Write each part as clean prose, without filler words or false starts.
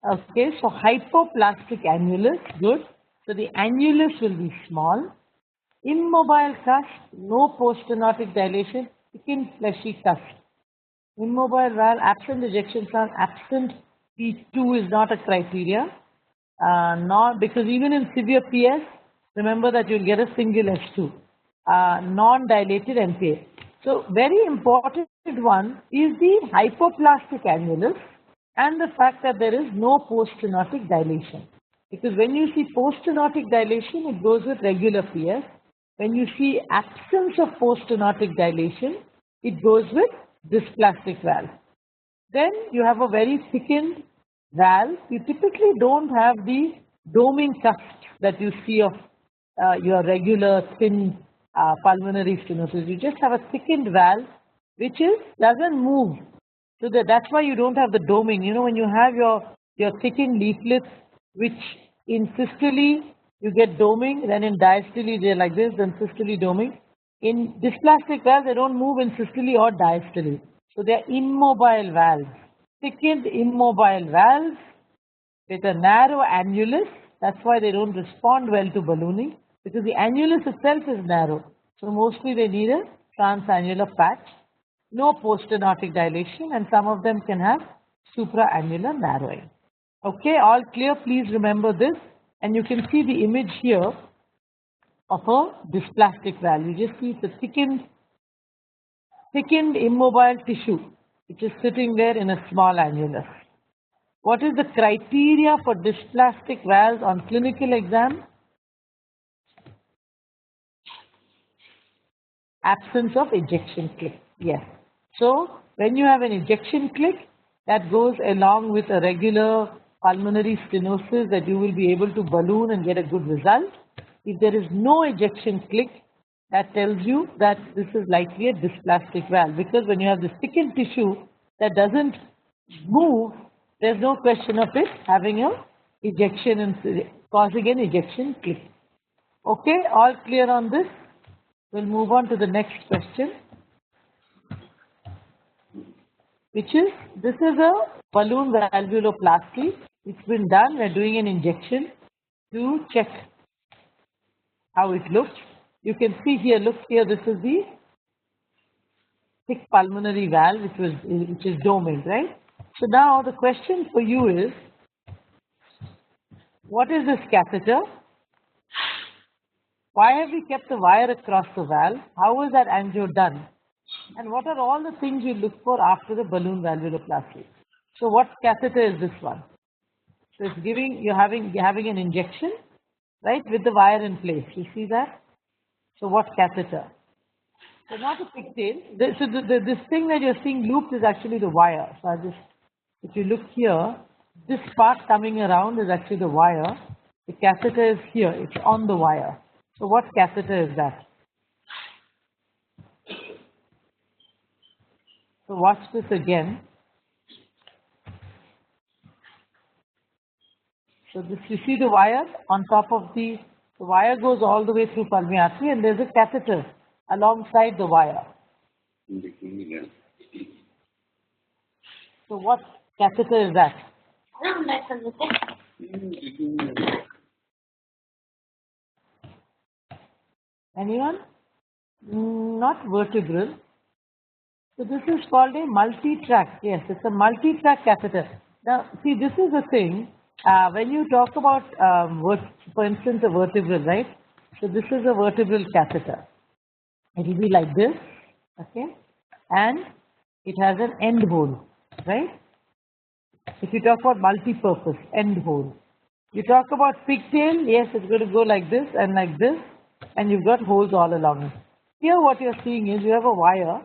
Okay, so hypoplastic annulus, good. So the annulus will be small. Immobile cusp, no poststenotic dilation, thickened fleshy cusp. Immobile valve, absent ejection sound, absent P2 is not a criteria. Not because even in severe PS, remember that you'll get a single S2, non-dilated MPA. So very important one is the hypoplastic annulus and the fact that there is no poststenotic dilation. Because when you see poststenotic dilation, it goes with regular PS. When you see absence of poststenotic dilation, it goes with dysplastic valve. Then you have a very thickened valve. You typically don't have the doming cusp that you see of your regular thin pulmonary stenosis. You just have a thickened valve which doesn't move. So that's why you don't have the doming. You know, when you have your thickened leaflets, which in systole you get doming, then in diastole they're like this, then systole doming. In dysplastic valves, they don't move in systole or diastole. So they are immobile valves, thickened immobile valves with a narrow annulus. That's why they don't respond well to ballooning, because the annulus itself is narrow. So mostly they need a transannular patch, no poststenotic dilation, and some of them can have supraannular narrowing. Okay, all clear? Please remember this. And you can see the image here of a dysplastic valve. You just see the thickened immobile tissue which is sitting there in a small annulus. What is the criteria for dysplastic valves on clinical exam? Absence of ejection click. Yes. So when you have an ejection click, that goes along with a regular pulmonary stenosis, that you will be able to balloon and get a good result. If there is no ejection click, that tells you that this is likely a dysplastic valve, because when you have this thickened tissue that doesn't move, there's no question of it having a ejection and causing an ejection click. Okay, all clear on this? We'll move on to the next question, which is, this is a balloon valvuloplasty. It's been done. We're doing an injection to check how it looks. You can see here, look here, this is the thick pulmonary valve which is doming, right? So now the question for you is, what is this catheter? Why have we kept the wire across the valve? How was that angio done? And what are all the things you look for after the balloon valvuloplasty? So what catheter is this one? So it's you're having an injection, right, with the wire in place. You see that? So what catheter? So not a pigtail. This thing that you're seeing looped is actually the wire. So if you look here, this part coming around is actually the wire. The catheter is here. It's on the wire. So what catheter is that? So watch this again. So you see the wire on top of the wire goes all the way through pulmonary artery, and there's a catheter alongside the wire. So what catheter is that? Anyone? Not vertebral. So this is called a multi-track. Yes, it's a multi-track catheter. Now, see, this is the thing. When you talk about, for instance, a vertebral, right? So this is a vertebral catheter. It will be like this, okay? And it has an end hole, right? If you talk about multi-purpose, end hole. You talk about pigtail, yes, it's going to go like this, and you've got holes all along it. Here what you're seeing is you have a wire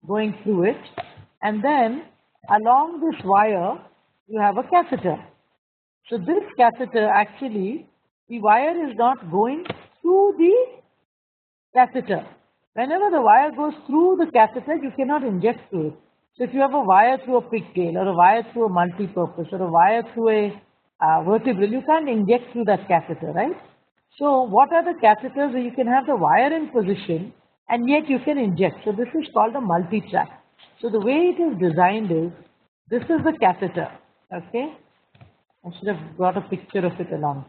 going through it, and then along this wire you have a catheter. So this catheter, actually, the wire is not going through the catheter. Whenever the wire goes through the catheter, you cannot inject through it. So if you have a wire through a pigtail, or a wire through a multi-purpose, or a wire through a vertebral, you can't inject through that catheter, right? So what are the catheters where you can have the wire in position and yet you can inject? So this is called a multi-track. So the way it is designed is, this is the catheter, okay? I should have brought a picture of it along.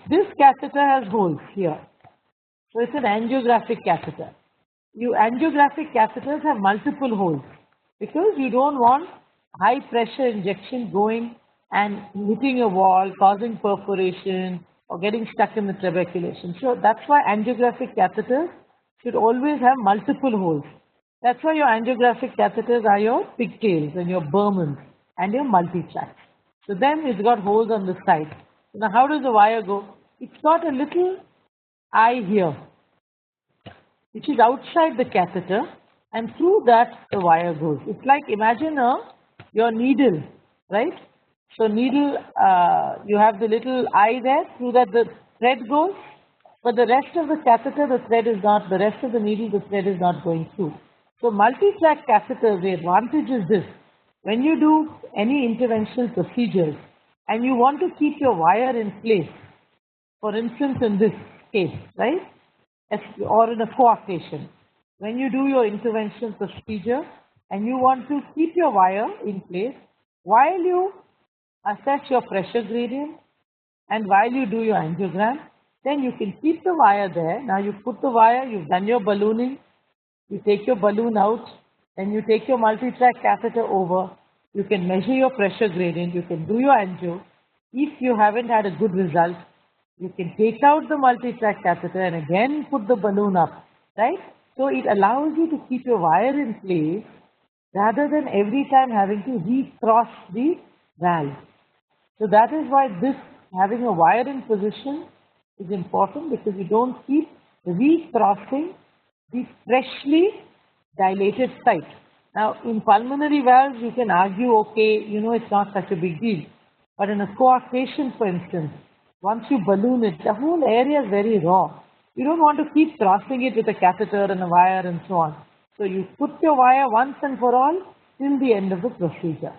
This catheter has holes here. So it's an angiographic catheter. Angiographic catheters have multiple holes because you don't want high pressure injection going and hitting a wall, causing perforation or getting stuck in the trabeculation. So that's why angiographic catheters should always have multiple holes. That's why your angiographic catheters are your pigtails and your Bermans and your multi-tracks. So then it's got holes on the side. Now how does the wire go? It's got a little eye here, which is outside the catheter, and through that the wire goes. It's like, imagine your needle, right? So needle, you have the little eye there, through that the thread goes, but the rest of the catheter, the rest of the needle, the thread is not going through. So multi-track catheters, the advantage is this: when you do any interventional procedures and you want to keep your wire in place, for instance in this case, right, or in a coarctation, when you do your interventional procedure and you want to keep your wire in place while you assess your pressure gradient and while you do your angiogram, then you can keep the wire there. Now you put the wire, you've done your ballooning, you take your balloon out, then you take your multi-track catheter over, you can measure your pressure gradient, you can do your angio. If you haven't had a good result, you can take out the multi-track catheter and again put the balloon up, right? So it allows you to keep your wire in place rather than every time having to recross the valve. So that is why this having a wire in position is important, because you don't keep recrossing the freshly dilated site. Now in pulmonary valves you can argue, okay, it's not such a big deal. But in a coarctation, for instance, once you balloon it, the whole area is very raw. You don't want to keep crossing it with a catheter and a wire and so on. So you put your wire once and for all till the end of the procedure.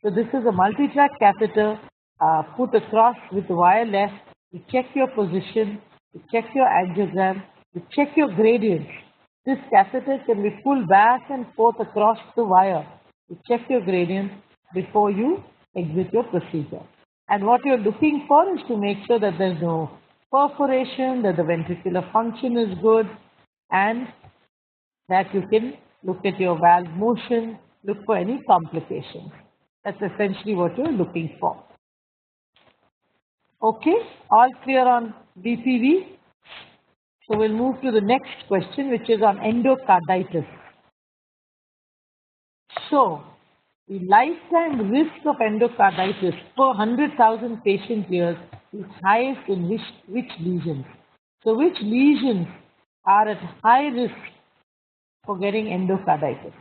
So this is a multi-track catheter put across with the wire left. You check your position, you check your angiogram, you check your gradient. This catheter can be pulled back and forth across the wire. You check your gradient before you exit your procedure. And what you're looking for is to make sure that there's no perforation, that the ventricular function is good, and that you can look at your valve motion, look for any complications. That's essentially what you're looking for. Okay, all clear on BPV? So we'll move to the next question, which is on endocarditis. So, the lifetime risk of endocarditis per 100,000 patient years is highest in which lesions? So which lesions are at high risk for getting endocarditis?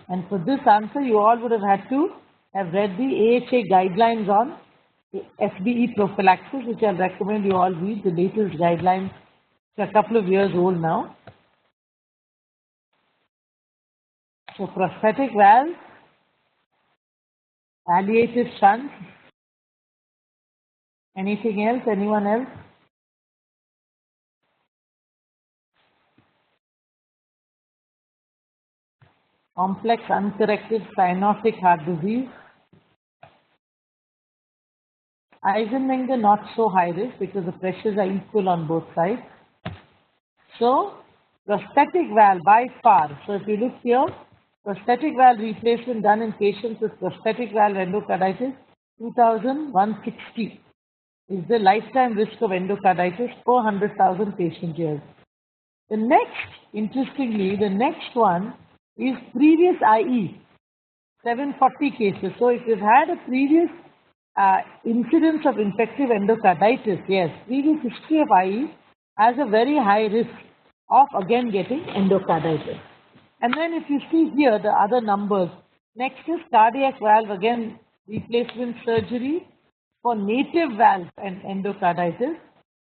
And for this answer, you all would have had to have read the AHA guidelines on the SBE prophylaxis, which I recommend you all read. The latest guidelines, it's a couple of years old now. So prosthetic valves, palliative shunts, anything else, anyone else? Complex uncorrected cyanotic heart disease. Eisenmenger not so high risk because the pressures are equal on both sides. So prosthetic valve by far. So if you look here, prosthetic valve replacement done in patients with prosthetic valve endocarditis, 2,160 is the lifetime risk of endocarditis per 100,000 patient years. The next, interestingly, the next one is previous IE, 740 cases. So if you've had a previous incidence of infective endocarditis, yes, previous history of IE has a very high risk of again getting endocarditis. And then if you see here the other numbers, next is cardiac valve, again replacement surgery for native valve and endocarditis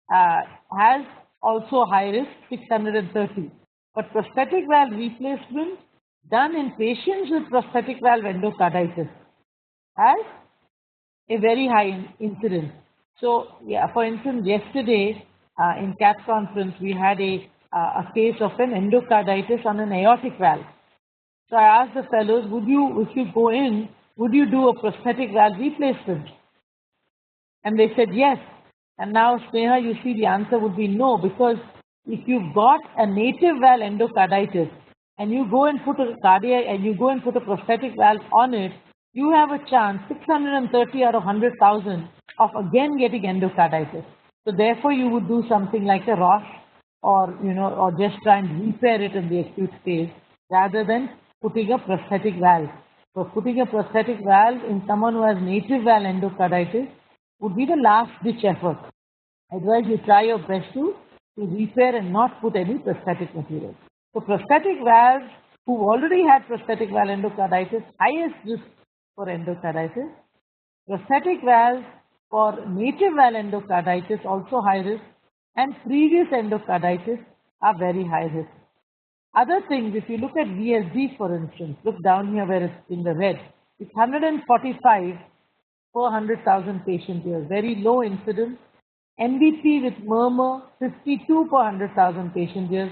has also high risk, 630. But prosthetic valve replacement done in patients with prosthetic valve endocarditis has a very high incidence. So, yeah, for instance, yesterday in CAT conference, we had a case of an endocarditis on an aortic valve. So I asked the fellows, if you go in, would you do a prosthetic valve replacement? And they said yes. And now, Sneha, you see the answer would be no, because if you've got a native valve endocarditis and you go and put a prosthetic valve on it, you have a chance 630 out of 100,000 of again getting endocarditis. So therefore, you would do something like a Ross, or just try and repair it in the acute phase rather than putting a prosthetic valve. So putting a prosthetic valve in someone who has native valve endocarditis would be the last ditch effort. Otherwise, you try your best to repair and not put any prosthetic material. So prosthetic valves who already had prosthetic valve endocarditis, highest risk for endocarditis. Prosthetic valves for native valve endocarditis, also high risk, and previous endocarditis are very high risk. Other things, if you look at VSD for instance, look down here where it's in the red, it's 145 per 100,000 patient years, very low incidence. MVP with murmur, 52 per 100,000 patient years.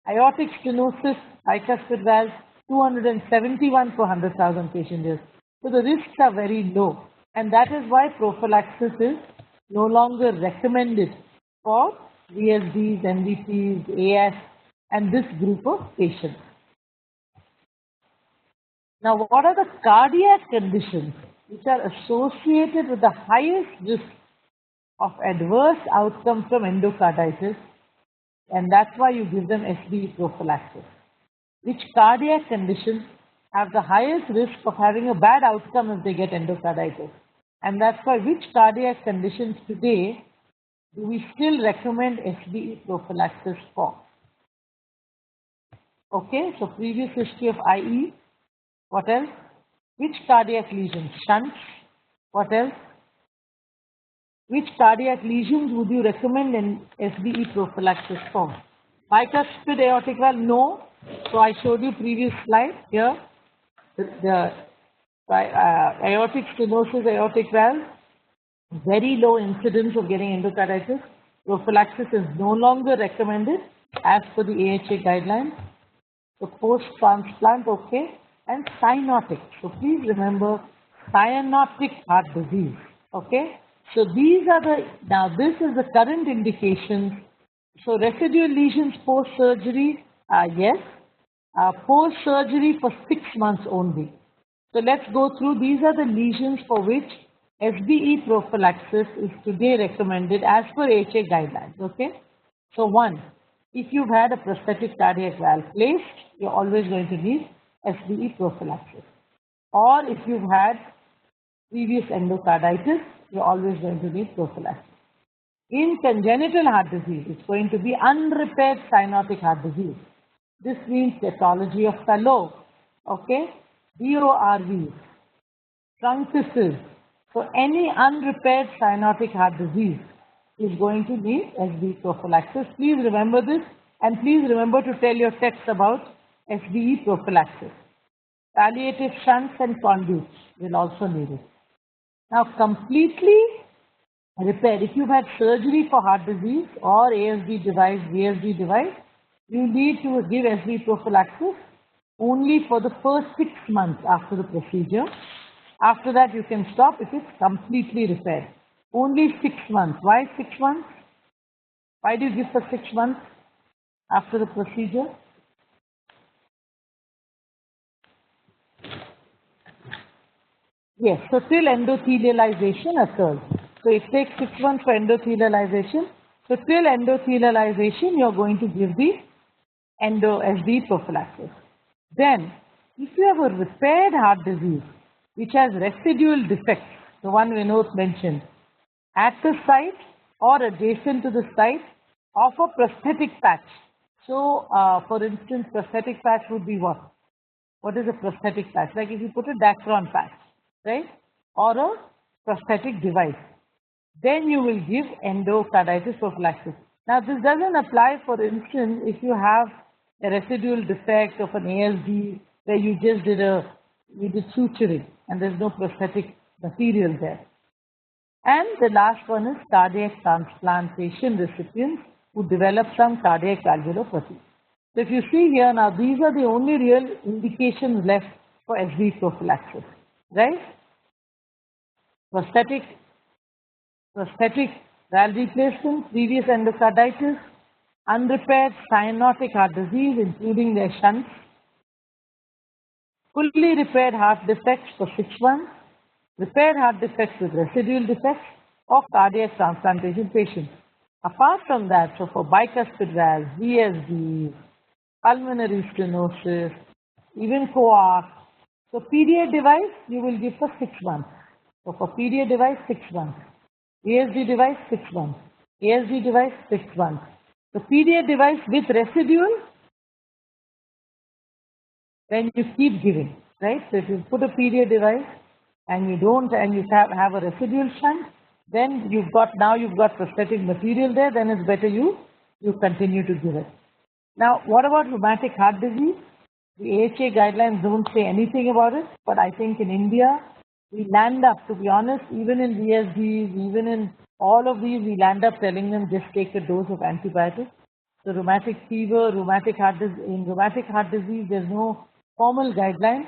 Aortic stenosis, bicuspid valve, 271 per 100,000 patient years. So the risks are very low, and that is why prophylaxis is no longer recommended for VSDs, MVPs, AS, and this group of patients. Now, what are the cardiac conditions which are associated with the highest risk of adverse outcome from endocarditis? And that's why you give them SBE prophylaxis. Which cardiac conditions have the highest risk of having a bad outcome if they get endocarditis? And that's why which cardiac conditions today do we still recommend SBE prophylaxis for? Okay, so previous history of IE. What else? Which cardiac lesions? Shunts. What else? Which cardiac lesions would you recommend in SBE prophylaxis for? Bicuspid aortic valve? No. So I showed you previous slide here. The aortic stenosis, aortic valve, very low incidence of getting endocarditis. Prophylaxis is no longer recommended as per the AHA guidelines. So post-transplant, okay, and cyanotic. So please remember cyanotic heart disease, okay. So these are now this is the current indications. So residual lesions post-surgery, yes, post-surgery for 6 months only. So let's go through, these are the lesions for which SBE prophylaxis is today recommended as per AHA guidelines, okay. So 1, if you've had a prosthetic cardiac valve placed, you're always going to need SBE prophylaxis. Or if you've had previous endocarditis, you're always going to need prophylaxis. In congenital heart disease, it's going to be unrepaired cyanotic heart disease. This means pathology of Fallot, okay, DORVs, truncuses. So any unrepaired cyanotic heart disease is going to need SBE prophylaxis. Please remember this, and please remember to tell your texts about SBE prophylaxis. Palliative shunts and conduits will also need it. Now, completely repair. If you've had surgery for heart disease or ASD device, VSD device, you need to give SBE prophylaxis only for the first 6 months after the procedure. After that, you can stop if it's completely repaired. Only 6 months. Why 6 months? Why do you give for 6 months after the procedure? Yes, so till endothelialization occurs. So it takes 6 months for endothelialization. So till endothelialization, you're going to give the SBE prophylaxis. Then, if you have a repaired heart disease, which has residual defects, the one Vinod mentioned, at the site or adjacent to the site of a prosthetic patch. So, for instance, prosthetic patch would be what? What is a prosthetic patch? Like if you put a Dacron patch, right? Or a prosthetic device. Then you will give endocarditis prophylaxis. Now, this doesn't apply, for instance, if you have a residual defect of an ASD where you just did suturing and there's no prosthetic material there. And the last one is cardiac transplantation recipients who develop some cardiac valvulopathy. So if you see here now, these are the only real indications left for SV prophylaxis, right? Prosthetic valve replacement, previous endocarditis, unrepaired cyanotic heart disease, including their shunts, fully repaired heart defects for 6 months, repaired heart defects with residual defects, or cardiac transplantation patients. Apart from that, so for bicuspid valves, VSDs, pulmonary stenosis, even coarct. So PDA device you will give for 6 months. So for PDA device 6 months. ASD device 6 months. ASD device 6 months. So PDA device with residual, then you keep giving, right? So if you put a PDA device and you have a residual shunt, then you've got prosthetic material there, then it's better you continue to give it. Now, what about rheumatic heart disease? The AHA guidelines don't say anything about it, but I think in India, we land up, to be honest, even in VSDs, even in all of these, we land up telling them just take a dose of antibiotics. So rheumatic fever, rheumatic heart disease, there's no formal guideline.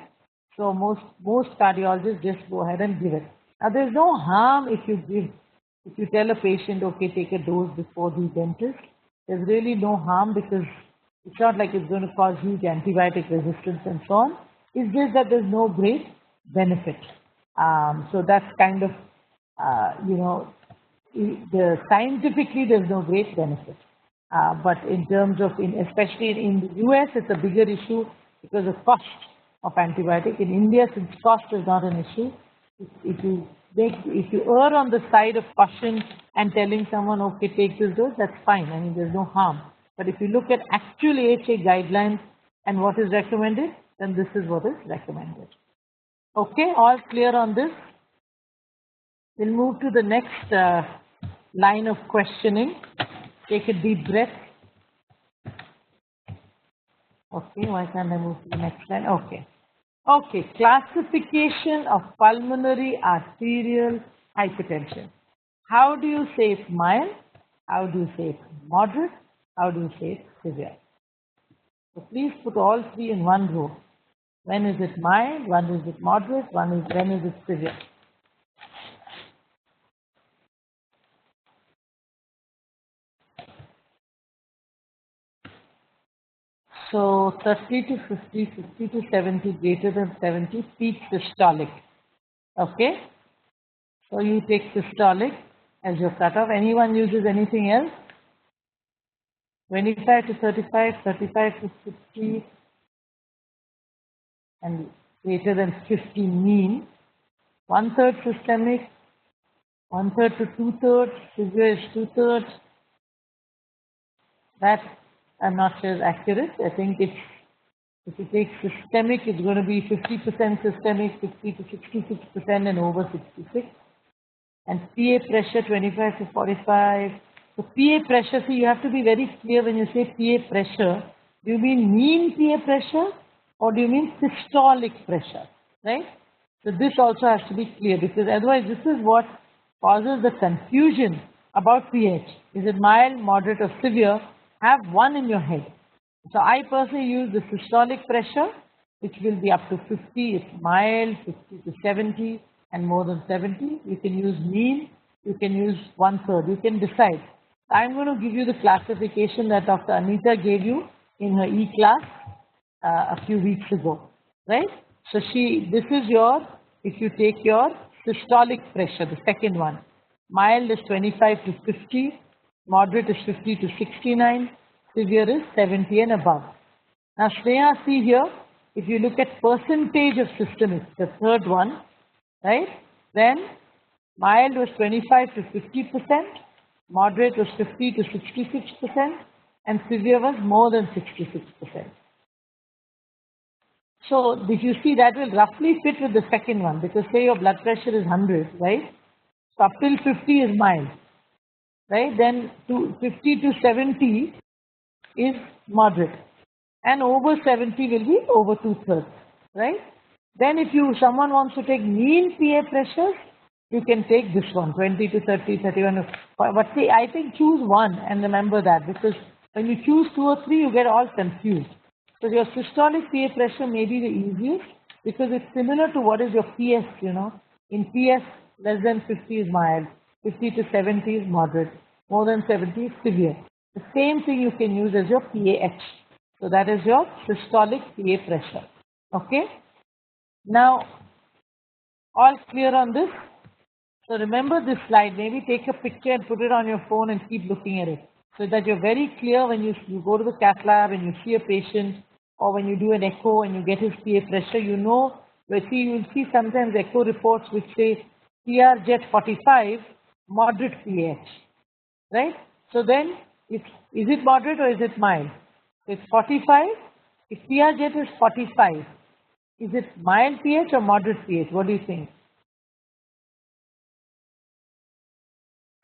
So most cardiologists just go ahead and give it. Now there's no harm if you tell a patient, okay, take a dose before the dentist. There's really no harm because it's not like it's going to cause huge antibiotic resistance and so on. It's just that there's no great benefit. So that's kind of, scientifically there's no great benefit. But in terms of, especially in the US, it's a bigger issue because of cost of antibiotic. In India, since cost is not an issue, if you err on the side of caution and telling someone, okay, take this dose, that's fine. I mean, there's no harm. But if you look at actual AHA guidelines and what is recommended, then this is what is recommended. Okay, all clear on this? We'll move to the next line of questioning. Take a deep breath. Okay, why can't I move to the next line? Okay. Okay, classification of pulmonary arterial hypertension. How do you say it's mild? How do you say it's moderate? How do you say it's severe? So please put all three in one row. When is it mild? When is it moderate? When is it severe? So 30 to 50, 50 to 70, greater than 70, peak systolic. Okay? So you take systolic as your cutoff. Anyone uses anything else? 25 to 35, 35 to 50, and greater than 50 mean. 1/3 systemic, 1/3 to 2/3, severe is 2/3. That I'm not sure is accurate. I think if you take systemic, it's going to be 50% systemic, 60 to 66%, and over 66. And PA pressure 25 to 45. So PA pressure, see, you have to be very clear when you say PA pressure. Do you mean mean PA pressure or do you mean systolic pressure, right? So this also has to be clear because otherwise this is what causes the confusion about pH. Is it mild, moderate or severe? Have one in your head. So I personally use the systolic pressure, which will be up to 50, it's mild, 50 to 70 and more than 70. You can use mean, you can use 1/3, you can decide. I'm going to give you the classification that Dr. Anita gave you in her E-class a few weeks ago, right? So this is if you take your systolic pressure, the second one, mild is 25 to 50, moderate is 50 to 69, severe is 70 and above. Now Shreya, see here, if you look at percentage of systemic, the third one, right, then mild was 25 to 50%, moderate was 50 to 66%, and severe was more than 66%. So if you see, that will roughly fit with the second one, because say your blood pressure is 100, right? So up till 50 is mild, right? Then 50 to 70 is moderate, and over 70 will be over 2/3, right? Then if someone wants to take mean PA pressures, you can take this one, 20 to 30, 31. But see, I think choose one and remember that, because When you choose 2 or 3, you get all confused. So your systolic PA pressure may be the easiest because it's similar to what is your PS, In PS, less than 50 is mild, 50 to 70 is moderate, more than 70 is severe. The same thing you can use as your PAH. So that is your systolic PA pressure. Okay? Now, all clear on this? So remember this slide. Maybe take a picture and put it on your phone and keep looking at it, so that you're very clear when you go to the cath lab and you see a patient, or when you do an echo and you get his PA pressure, you'll see sometimes echo reports which say PR jet 45, moderate PAH, right? So then, is it moderate or is it mild? It's 45. If PR jet is 45, is it mild PH or moderate PH? What do you think?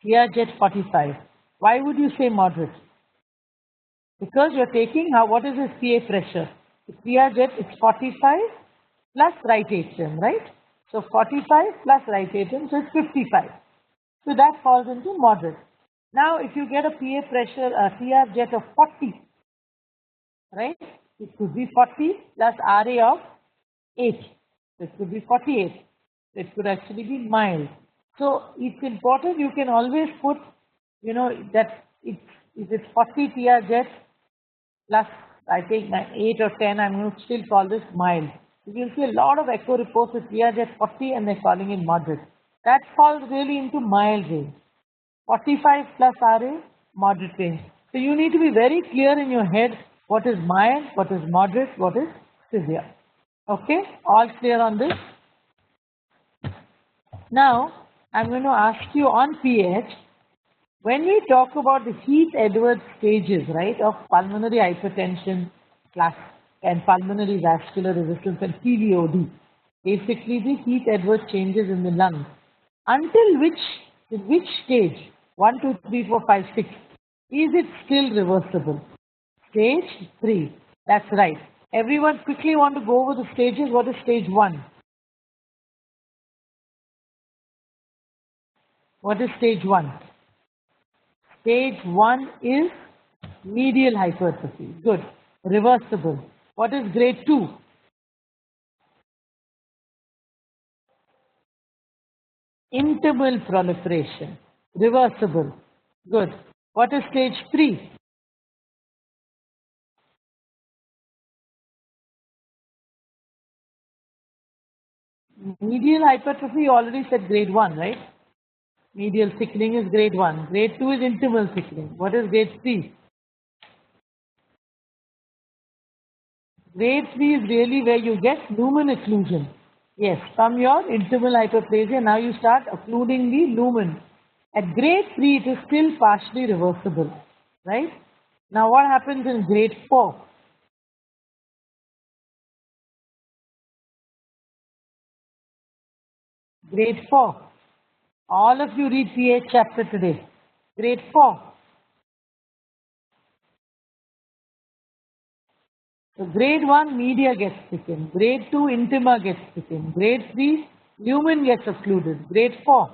PR jet 45. Why would you say moderate? Because you're taking what is his PA pressure? If PR jet is 45 plus right atrium, right? So 45 plus right atrium, so it's 55. So that falls into moderate. Now, if you get a PA pressure, a PR jet of 40, right? It could be 40 plus RA of 8. It could be 48. It could actually be mild. So it's important. You can always put, that if it's 40 PR jet plus, I think 8 or 10, I'm going to still call this mild. You will see a lot of echo reports with PR jet 40 and they're calling it moderate. That falls really into mild range. 45 plus RA, moderate range. So you need to be very clear in your head what is mild, what is moderate, what is severe. Okay, all clear on this? Now, I'm going to ask you on PH, when we talk about the Heath-Edwards stages, right, of pulmonary hypertension, class, and pulmonary vascular resistance and PVOD, basically the Heath-Edwards changes in the lung, until which stage, 1, 2, 3, 4, 5, 6, is it still reversible? Stage 3, that's right. Everyone quickly want to go over the stages. What is stage 1? What is stage 1? Stage 1 is medial hypertrophy. Good. Reversible. What is grade 2? Internal proliferation. Reversible. Good. What is stage 3? Medial hypertrophy, you already said grade 1, right? Medial thickening is grade 1. Grade 2 is internal thickening. What is grade 3? Grade 3 is really where you get lumen occlusion. Yes, from your internal hyperplasia, now you start occluding the lumen. At grade 3, it is still partially reversible, right? Now what happens in grade 4? Grade 4. All of you read PH chapter today. Grade 4. So grade 1, media gets thickened. Grade 2, intima gets thickened. Grade 3, lumen gets occluded. Grade 4.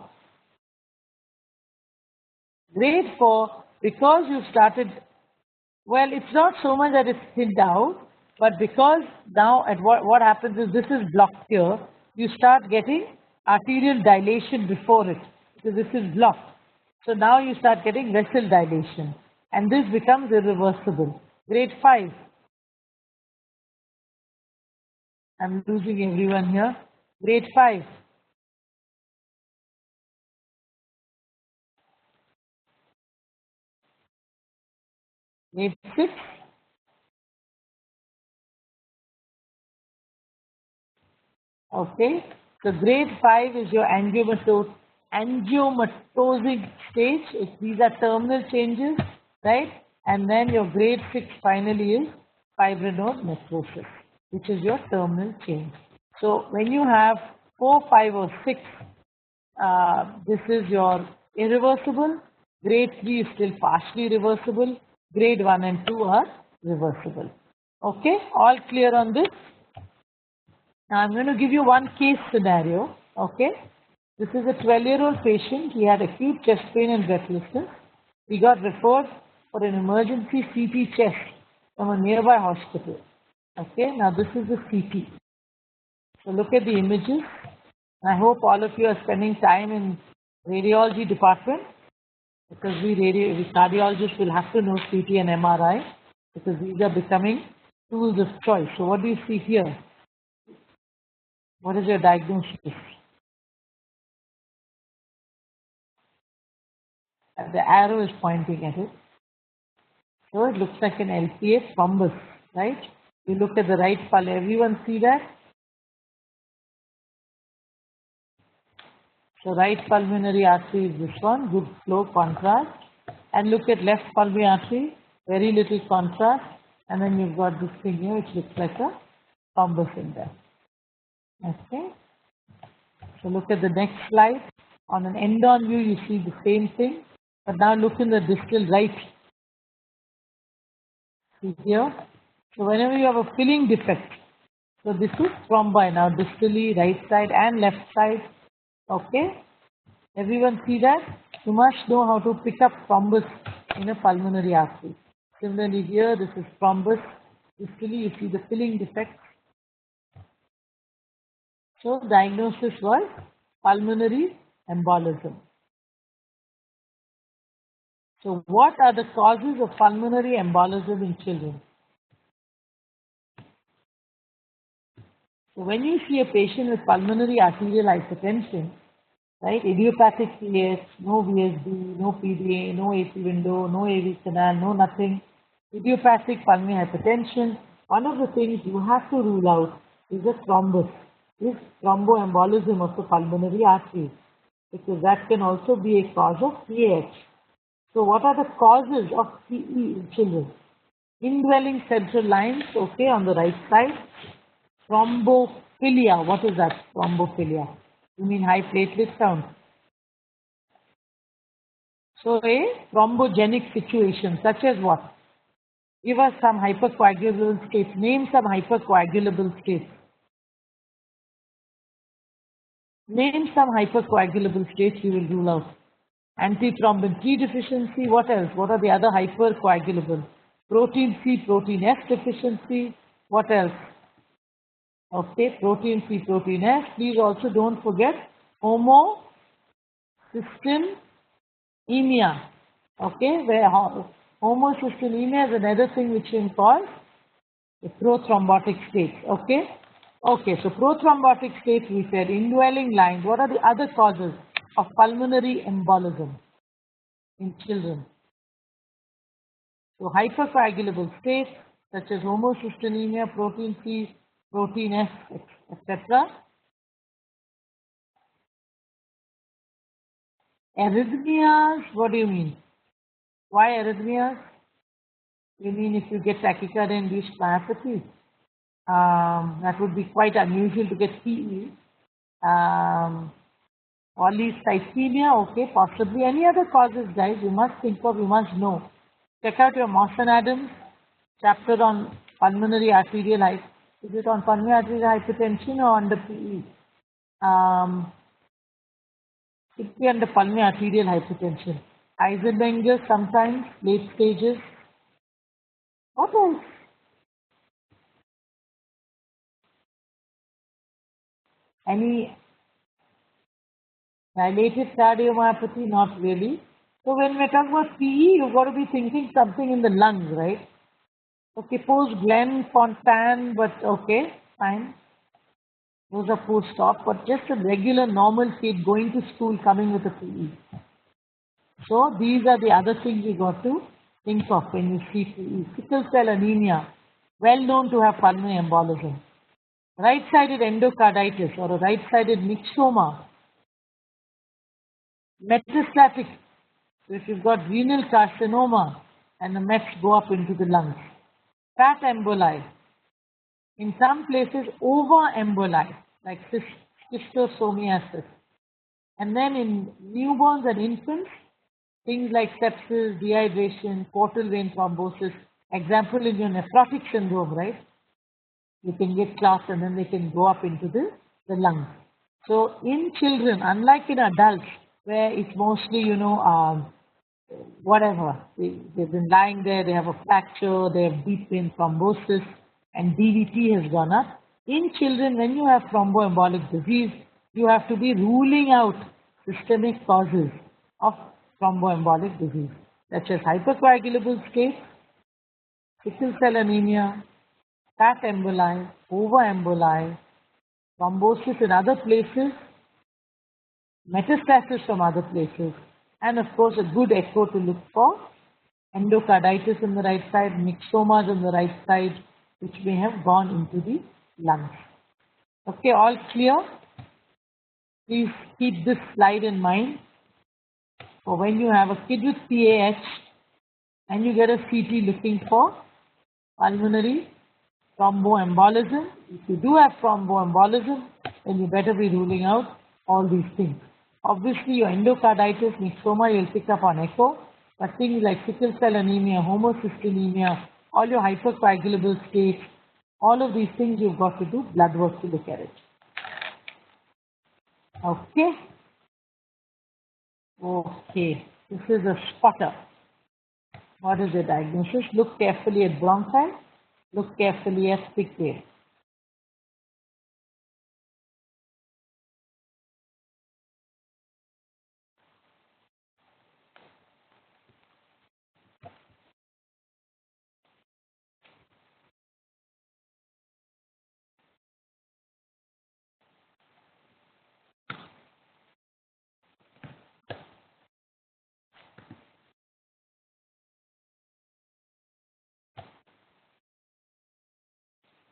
Grade 4, because you started, well, it's not so much that it's thinned out, but because now what happens is this is blocked here, you start getting arterial dilation before it, because this is blocked. So now you start getting vessel dilation, and this becomes irreversible. Grade 5. I'm losing everyone here. Grade 5. Grade 6. Okay. So grade 5 is your angiomatosic stage. These are terminal changes, right? And then your grade 6 finally is fibrinode necrosis, which is your terminal change. So when you have 4, 5 or 6, this is your irreversible. Grade 3 is still partially reversible. Grade 1 and 2 are reversible. Okay, all clear on this? Now I'm going to give you one case scenario. Okay, this is a 12-year-old patient. He had acute chest pain and breathlessness. He got referred for an emergency CT chest from a nearby hospital. Okay, now this is the CT. So look at the images. I hope all of you are spending time in radiology department, because we cardiologists will have to know CT and MRI, because these are becoming tools of choice. So what do you see here? What is your diagnosis? The arrow is pointing at it. So it looks like an LPA thrombus, right? You look at the right pulmonary, everyone see that? So right pulmonary artery is this one, good flow, contrast. And look at left pulmonary artery, very little contrast. And then you've got this thing here which looks like a thrombus in there. Okay. So look at the next slide. On an end-on view, you see the same thing. But now look in the distal right. See here. So whenever you have a filling defect, so this is thrombi now, distally, right side and left side. Okay. Everyone see that? You must know how to pick up thrombus in a pulmonary artery. Similarly here, this is thrombus. Distally, you see the filling defect. So diagnosis was pulmonary embolism. So what are the causes of pulmonary embolism in children? So when you see a patient with pulmonary arterial hypertension, right, idiopathic PAS, no VSD, no PDA, no AC window, no AV canal, no nothing, idiopathic pulmonary hypertension, one of the things you have to rule out is a thrombus, is thromboembolism of the pulmonary artery, because that can also be a cause of PAH. So what are the causes of PE in children? Indwelling central lines, okay, on the right side. Thrombophilia, what is that? Thrombophilia. You mean high platelet count? So a thrombogenic situation, such as what? Give us some hypercoagulable states. Name some hypercoagulable states. Name some hypercoagulable states you will rule out. Antithrombin 3 deficiency, what else? What are the other hypercoagulable? Protein C, protein F deficiency, what else? Okay, protein C, protein F. Please also don't forget homocystinemia. Okay, where homocystinemia is another thing which can cause a prothrombotic state. Okay, okay. So prothrombotic state we said, indwelling lines. What are the other causes of pulmonary embolism in children? So hypercoagulable states such as homocystinemia, protein C, protein F, etc. Arrhythmias, what do you mean? Why arrhythmias? You mean if you get tachycardia-induced myopathy? That would be quite unusual to get PE. Polycythemia, okay, possibly. Any other causes, guys, you must think of, you must know. Check out your Moss and Adams chapter on pulmonary arterial hypertension. Is it on pulmonary arterial hypertension or under PE? It be under pulmonary arterial hypertension. Eisenmenger sometimes, late stages. What else? Any dilated cardiomyopathy? Not really. So when we talk about PE, you've got to be thinking something in the lungs, right? Okay, post Glenn Fontaine, but okay, fine. Those are post-op, but just a regular normal kid going to school coming with a PE. So these are the other things you got to think of when you see PE. Sickle cell anemia, well known to have pulmonary embolism. Right-sided endocarditis or a right-sided myxoma. Metastatic, so if you've got renal carcinoma and the mets go up into the lungs. Fat emboli. In some places, ova emboli, like schistosomiasis. And then in newborns and infants, things like sepsis, dehydration, portal vein thrombosis. Example in your nephrotic syndrome, right? You can get clots and then they can go up into the lungs. So in children, unlike in adults, where it's mostly, whatever. They've been lying there, they have a fracture, they have deep vein thrombosis, and DVT has gone up. In children, when you have thromboembolic disease, you have to be ruling out systemic causes of thromboembolic disease, such as hypercoagulable state, sickle cell anemia, fat emboli, overemboli, thrombosis in other places, metastasis from other places, and of course a good echo to look for endocarditis on the right side, myxomas on the right side, which may have gone into the lungs. Okay, all clear? Please keep this slide in mind for when you have a kid with PAH and you get a CT looking for pulmonary thromboembolism. If you do have thromboembolism, then you better be ruling out all these things. Obviously, your endocarditis, myxoma, you'll pick up on echo, but things like sickle cell anemia, homocystinemia, all your hypercoagulable states, all of these things you've got to do blood work to look at it. Okay? Okay, this is a spotter. What is the diagnosis? Look carefully at bronchi, look carefully at pigtail.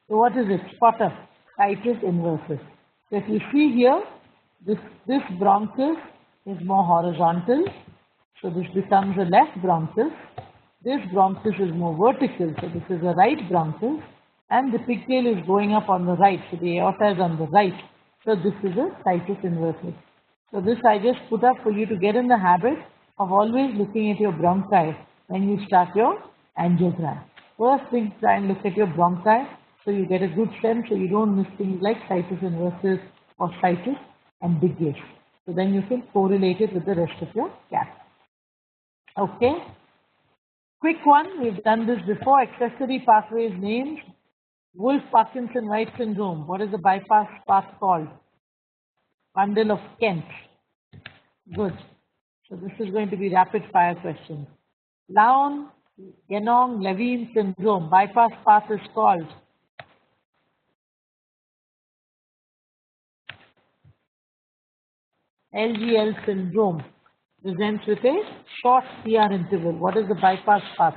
So what is it? Spotter, situs inversus. So if you see here, this bronchus is more horizontal, so this becomes a left bronchus. This bronchus is more vertical, so this is a right bronchus, and the pigtail is going up on the right, so the aorta is on the right. So this is a situs inversus. So this I just put up for you to get in the habit of always looking at your bronchi when you start your angiogram. First thing, try and look at your bronchi so you get a good sense, so you don't miss things like situs inversus or situs and big gash. So then you can correlate it with the rest of your cath. Okay? Quick one, we've done this before. Accessory pathways names. Wolff-Parkinson-White syndrome. What is the bypass path called? Bundle of Kent. Good. So this is going to be rapid fire questions. Lown-Ganong-Levine syndrome. Bypass path is called LGL syndrome. Presents with a short PR interval. What is the bypass path?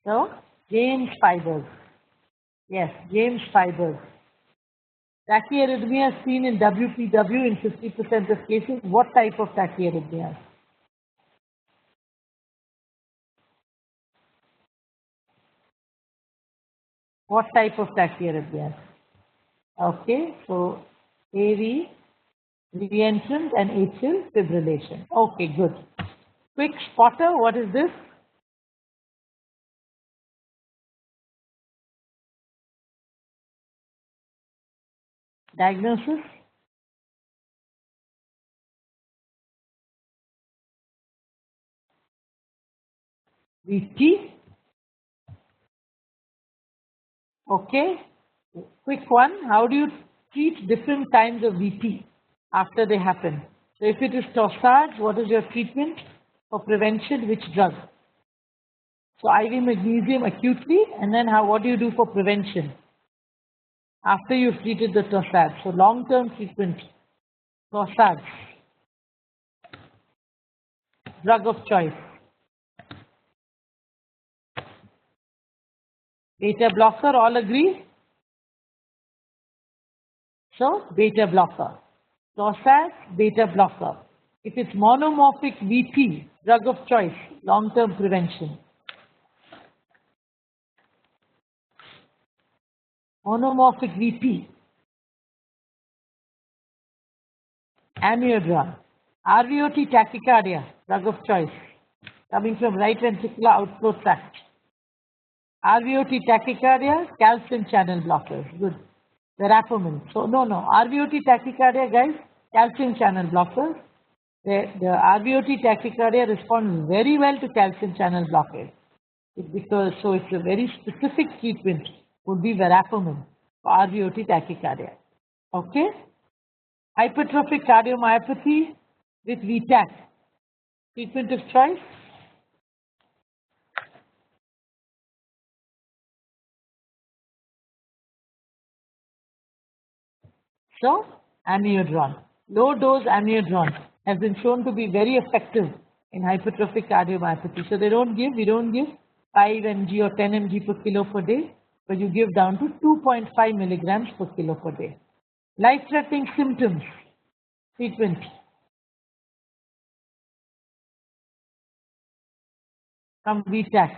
So, James fibers. Yes, James fibers. Tachyarrhythmia seen in WPW in 50% of cases. What type of tachyarrhythmia? What type of tachyarrhythmia? Okay, so AV, reentrant and atrial fibrillation. Okay, good. Quick spotter, what is this? Diagnosis? VT? Okay. Quick one, how do you treat different kinds of VT after they happen? So if it is torsades, what is your treatment? For prevention, which drug? So IV magnesium acutely, and then what do you do for prevention? After you've treated the torsades. So long-term treatment, torsades. Drug of choice. Beta blocker, all agree? So, beta blocker. Torsades, beta blocker. If it's monomorphic VT, drug of choice, long-term prevention. Monomorphic VT. Amiodarone. RVOT tachycardia, drug of choice. Coming from right ventricular outflow tract. RVOT tachycardia, calcium channel blockers. Good. Verapamil. So, no. RVOT tachycardia, guys, calcium channel blockers. The RVOT tachycardia responds very well to calcium channel blockade. So it's a very specific treatment would be verapamil for RVOT tachycardia. Okay? Hypertrophic cardiomyopathy with Vtach. Treatment of choice? So, amiodarone. Low dose amiodarone has been shown to be very effective in hypertrophic cardiomyopathy. So we don't give 5 mg or 10 mg per kilo per day, but you give down to 2.5 milligrams per kilo per day. Life-threatening symptoms, treatment. From Vtach.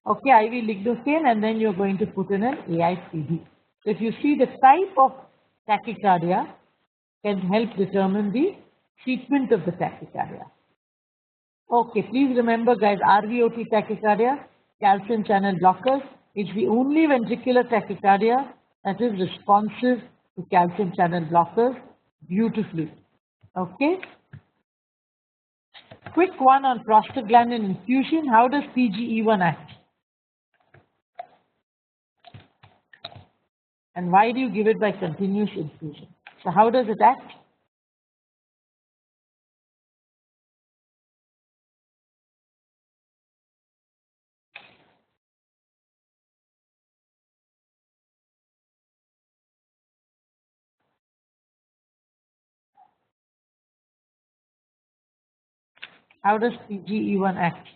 Okay, IV lignocaine, and then you're going to put in an AICD. So if you see the type of tachycardia can help determine the treatment of the tachycardia. Okay, please remember guys, RVOT tachycardia, calcium channel blockers, it's the only ventricular tachycardia that is responsive to calcium channel blockers beautifully. Okay. Quick one on prostaglandin infusion. How does PGE1 act? And why do you give it by continuous infusion? So how does it act? How does PGE1 act?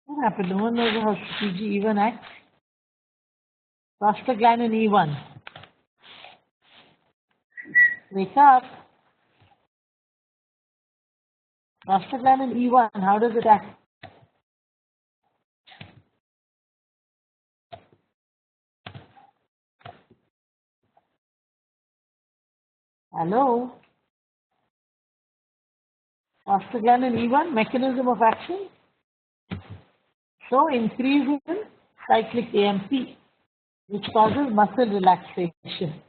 What happened? No one knows how PGE1 acts. Prostaglandin E1. Wake up. Prostaglandin E1, how does it act? Hello? Prostaglandin E1, mechanism of action? So increase in cyclic AMP, which causes muscle relaxation.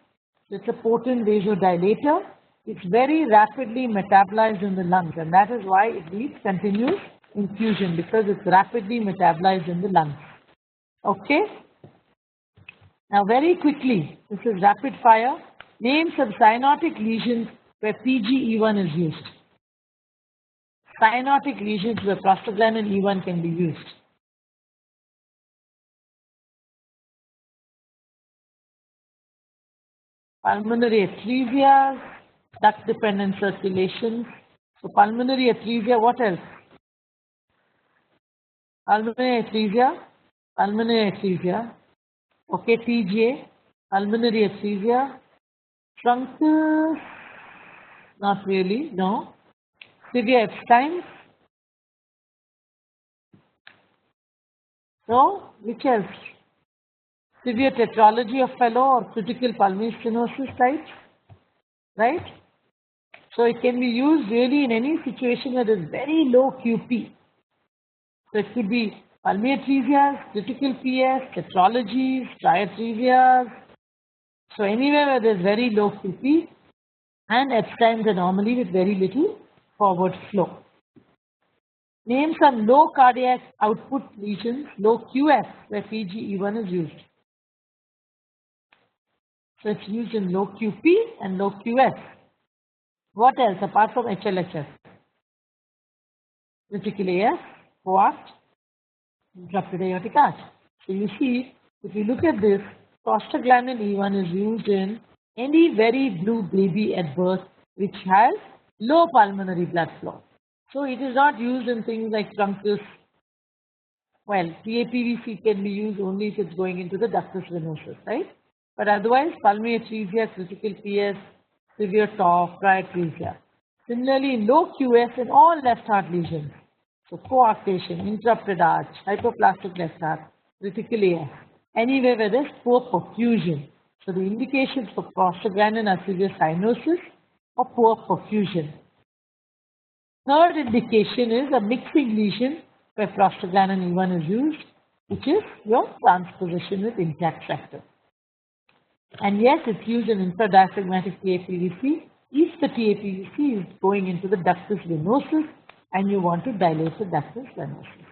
It's a potent vasodilator. It's very rapidly metabolized in the lungs, and that is why it needs continuous infusion, because it's rapidly metabolized in the lungs. Okay? Now very quickly, this is rapid fire. Name some cyanotic lesions where PGE1 is used. Cyanotic lesions where prostaglandin E1 can be used. Pulmonary atresia, duct-dependent circulation. So pulmonary atresia, what else? Pulmonary atresia. Okay, TJ, pulmonary atresia. Truncus, not really, no. Severe Epstein. So, which else? Severe tetralogy of Fallot or critical pulmonary stenosis types, right? So it can be used really in any situation where there is very low QP. So it could be pulmonary atresia, critical PS, tetralogies, triatresias. So anywhere where there is very low QP and Epstein's anomaly with very little forward flow. Name some low cardiac output lesions, low QF, where PGE1 is used. So it's used in low QP and low QF. What else apart from HLHS? Ventricular AF, coact, interrupted aortic arch. So you see, if you look at this, prostaglandin E1 is used in any very blue baby at birth which has low pulmonary blood flow. So it is not used in things like truncus. Well, PAPVC can be used only if it's going into the ductus venosus, right? But otherwise, pulmonary atresia, critical PS, severe TOF, triatresia. Similarly, in low QS in all left heart lesions. So coarctation, interrupted arch, hypoplastic left heart, critical AF. Anywhere where there's poor perfusion. So the indications for prostaglandin are severe cyanosis or poor perfusion. Third indication is a mixing lesion where prostaglandin E1 is used, which is your transposition with intact factor. And yes, it's used in intradiaphragmatic TAPVC if the TAPVC is going into the ductus venosus and you want to dilate the ductus venosus.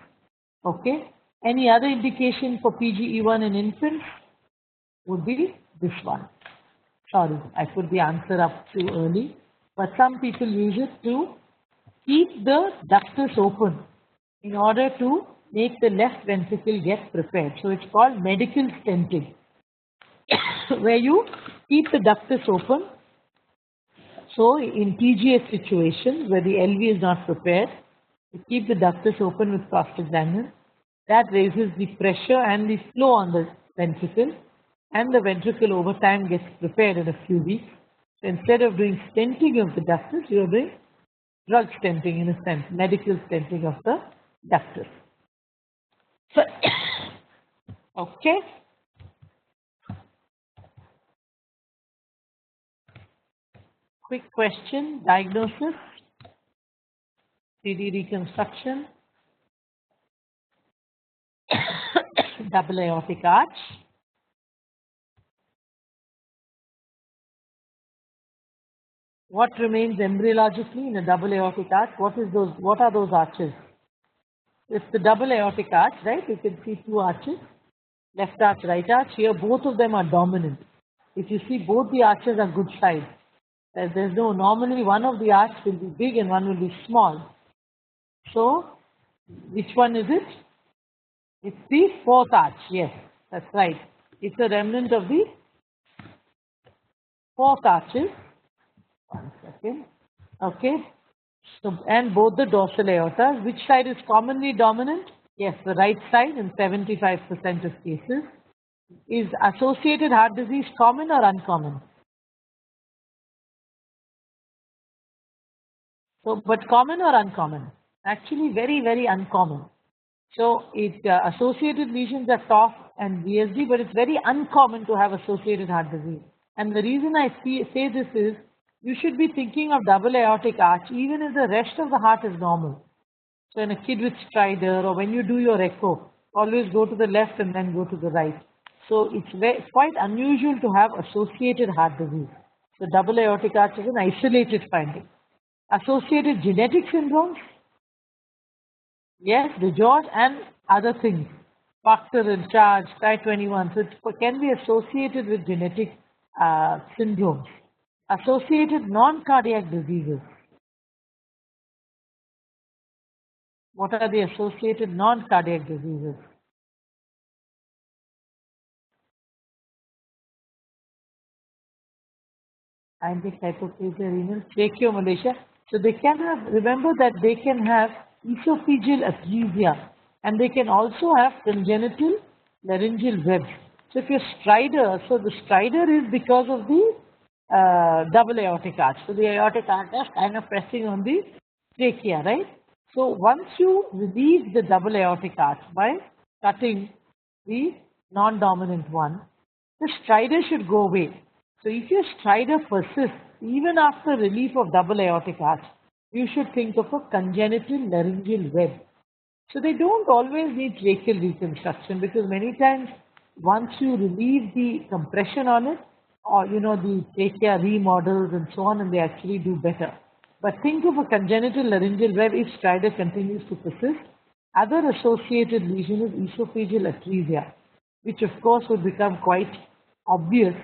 Okay. Any other indication for PGE1 in infants would be this one. Sorry, I put the answer up too early, but some people use it to keep the ductus open in order to make the left ventricle get prepared. So it's called medical stenting, where you keep the ductus open. So in TGA situations where the LV is not prepared, you keep the ductus open with prostaglandin. That raises the pressure and the flow on the ventricle, and the ventricle over time gets prepared in a few weeks. So instead of doing stenting of the ductus, you are doing drug stenting in a sense, medical stenting of the ductus. So, okay. Quick question, diagnosis, 3D reconstruction, double aortic arch. What remains embryologically in a double aortic arch? What are those arches? It's the double aortic arch, right? You can see two arches, left arch, right arch. Here both of them are dominant. If you see, both the arches are good size. There's no, normally one of the arches will be big and one will be small. So, which one is it? It's the fourth arch. Yes, that's right. It's a remnant of the fourth arches. 1 second. Okay. So, and both the dorsal aortas. Which side is commonly dominant? Yes, the right side in 75% of cases. Is associated heart disease common or uncommon? So, but common or uncommon? Actually, very, very uncommon. So, associated lesions are TOF and VSD, but it's very uncommon to have associated heart disease. And the reason I say this is, you should be thinking of double aortic arch even if the rest of the heart is normal. So, in a kid with stridor, or when you do your echo, always go to the left and then go to the right. So, it's quite unusual to have associated heart disease. So, double aortic arch is an isolated finding. Associated genetic syndromes? Yes, the George and other things. Factor in charge, Ty21. So it can be associated with genetic syndromes. Associated non-cardiac diseases. What are the associated non-cardiac diseases? Iambic hypoplasia, renal, tracheomalacia. So they can have, remember that they can have esophageal atresia, and they can also have congenital laryngeal webs. So if you're stridor, so the stridor is because of the double aortic arch. So the aortic arch is kind of pressing on the trachea, right? So once you relieve the double aortic arch by cutting the non-dominant one, the stridor should go away. So if your stridor persists even after relief of double aortic arch, you should think of a congenital laryngeal web. So they don't always need tracheal reconstruction, because many times once you relieve the compression on it, or the trachea remodels and so on, and they actually do better. But think of a congenital laryngeal web if stridor continues to persist. Other associated lesion is esophageal atresia, which of course would become quite obvious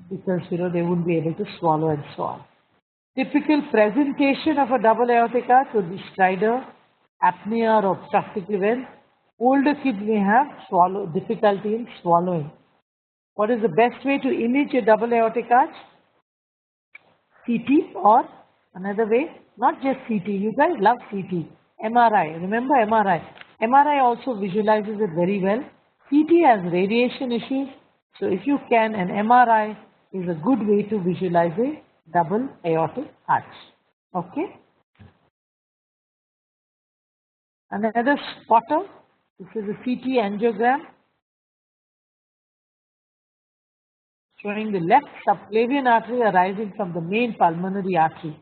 because they wouldn't be able to swallow and so on. Typical presentation of a double aortic arch would be stridor, apnea or obstructive events. Older kids may have difficulty in swallowing. What is the best way to image a double aortic arch? CT, or another way, not just CT. You guys love CT. MRI. Remember MRI. MRI also visualizes it very well. CT has radiation issues. So if you can, an MRI is a good way to visualize a double aortic arch. Okay. Another spotter. This is a CT angiogram showing the left subclavian artery arising from the main pulmonary artery.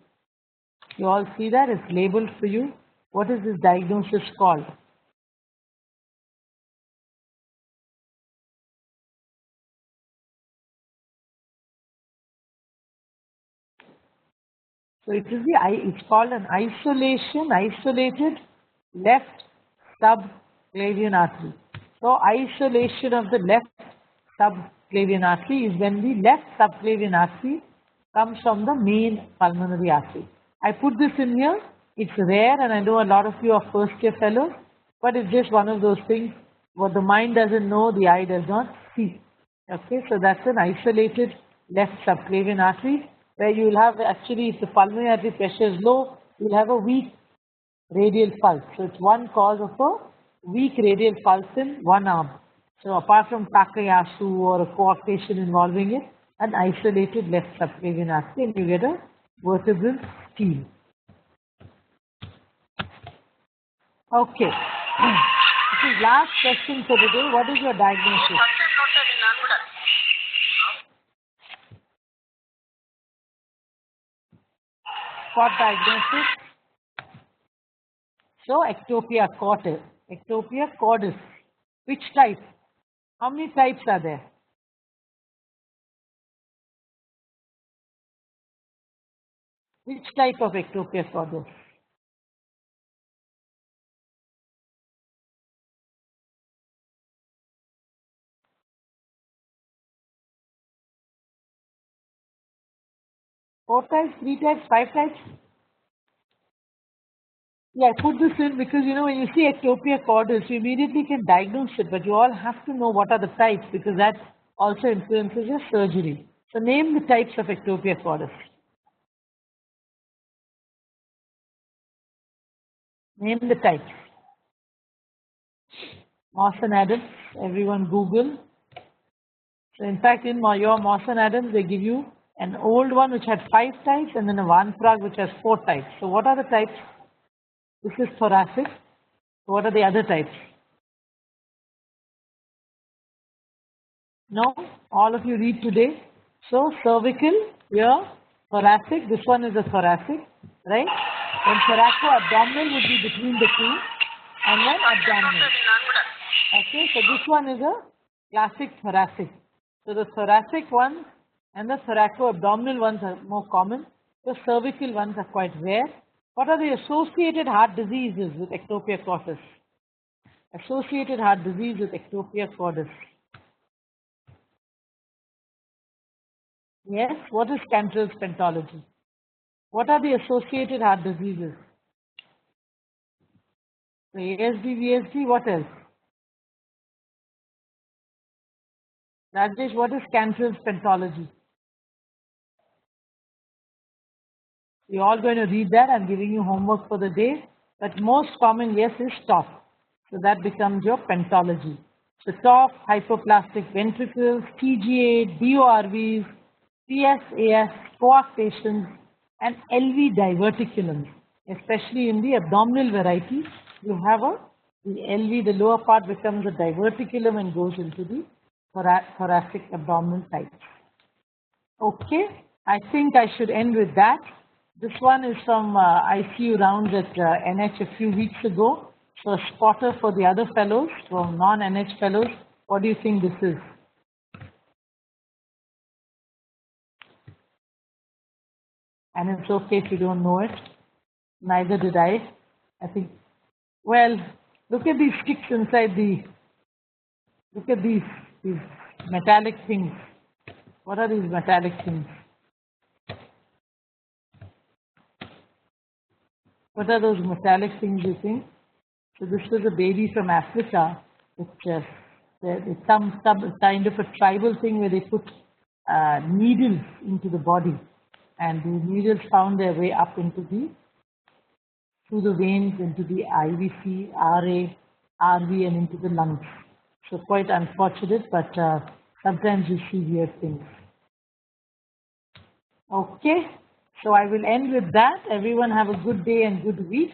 You all see that? It's labeled for you. What is this diagnosis called? So it is it's called an isolated left subclavian artery. So isolation of the left subclavian artery is when the left subclavian artery comes from the main pulmonary artery. I put this in here. It's rare, and I know a lot of you are first year fellows, but it's just one of those things what the mind doesn't know, the eye does not see. Okay, so that's an isolated left subclavian artery where you will have actually, if the pulmonary artery pressure is low, you will have a weak radial pulse. So it's one cause of a weak radial pulse in one arm. So apart from Takayasu or a coarctation involving it, an isolated left subclavian artery, and you get a vertebral steal. Okay. This is last question for today. What is your diagnosis? What diagnosis? So ectopia cordis. Ectopia cordis. Which type? How many types are there? Which type of ectopia cordis? Four types, three types, five types? Yeah, I put this in because when you see ectopia cordis, you immediately can diagnose it, but you all have to know what are the types because that also influences your surgery. So name the types of ectopia cordis. Name the types. Moss and Adams, everyone Google. So in fact, in your Moss and Adams, they give you an old one which had 5 types and then a Van Prague which has 4 types. So what are the types? This is thoracic. So what are the other types? No? All of you read today. So cervical, here, thoracic. This one is a thoracic, right? Then thoraco-abdominal would be between the two. And then abdominal. Okay, so this one is a classic thoracic. So the thoracic ones and the thoraco-abdominal ones are more common. The cervical ones are quite rare. What are the associated heart diseases with ectopia cordis? Associated heart disease with ectopia cordis. Yes, what is Cantrell's pentology? What are the associated heart diseases? So ASD, VSD, what else? Rajesh, what is Cantrell's pentology? You're all going to read that. I'm giving you homework for the day. But most common, yes, is TOP. So that becomes your pentology. So TOP, hypoplastic ventricles, TGA, DORVs, CSAS, coarctations, and LV diverticulums. Especially in the abdominal variety, you have the LV, the lower part becomes a diverticulum and goes into the thoracic abdominal type. Okay, I think I should end with that. This one is from ICU rounds at NH a few weeks ago. So a spotter for the other fellows, for non-NH fellows. What do you think this is? And it's okay if you don't know it. Neither did I. I think, well, look at these sticks inside look at these metallic things. What are these metallic things? What are those metallic things you think? So this was a baby from Africa. It's some kind of a tribal thing where they put needles into the body, and the needles found their way up into through the veins into the IVC, RA, RV, and into the lungs. So quite unfortunate, but sometimes you see weird things. Okay, so I will end with that. Everyone have a good day and good week.